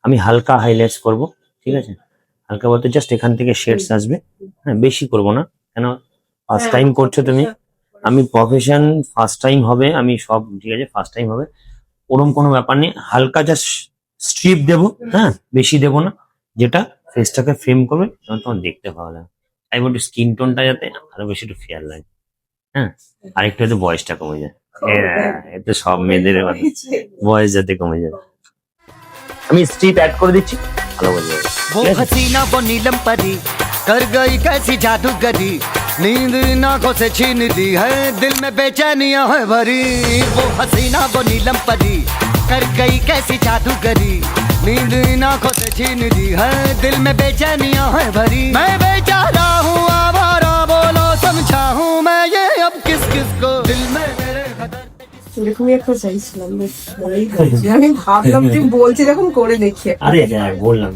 আমি হালকা হাইলাইটস করব, ঠিক আছে? হালকা বলতে জাস্ট এখান থেকে শেডস আসবে, হ্যাঁ, বেশি করব না, কেন ফার্স্ট টাইম করছো তুমি। আমি প্রফেশন ফার্স্ট টাইম হবে, আমি সব ঠিক আছে ফার্স্ট টাইম হবে, ওরকম কোনো ব্যাপার নেই। হালকা জাস্ট স্ট্রিপ দেবো, হ্যাঁ, বেশি দেবো না, যেটা ফেসটাকে ফ্রেম করবে এবং তোমার দেখতে ভালো লাগে। তাই বলছি স্কিন টোনটা যাতে আরো বেশি একটু ফেয়ার লাগে, হ্যাঁ, আরেকটু হয়তো বয়সটা কমে যায়। হ্যাঁ, এতে সব মেয়েদের বয়স যাতে কমে যায়। আমি স্ট্রিপ অ্যাড করে দিচ্ছি, ভালো বোঝা যাবে। वो हसीना वो नीलम परी कर गई कैसी जादूगरी नींद इन आंखों से छीन दी है दिल में बेचैनियां है भरी वो हसीना वो नीलम परी कर गई कैसी जादूगरी नींद इन आंखों से छीन दी है दिल में बेचैनियां है भरी मैं बेचारा हूँ आवारा बोलो समझा हूँ मैं ये अब किस किस को दिल में मेरे खतर এরকমই একটা চাইছিলাম, বেশ ভালোই হয়েছে। আমি ভাবলাম তুই বলছি যখন করে দেখি। আরে হ্যাঁ বললাম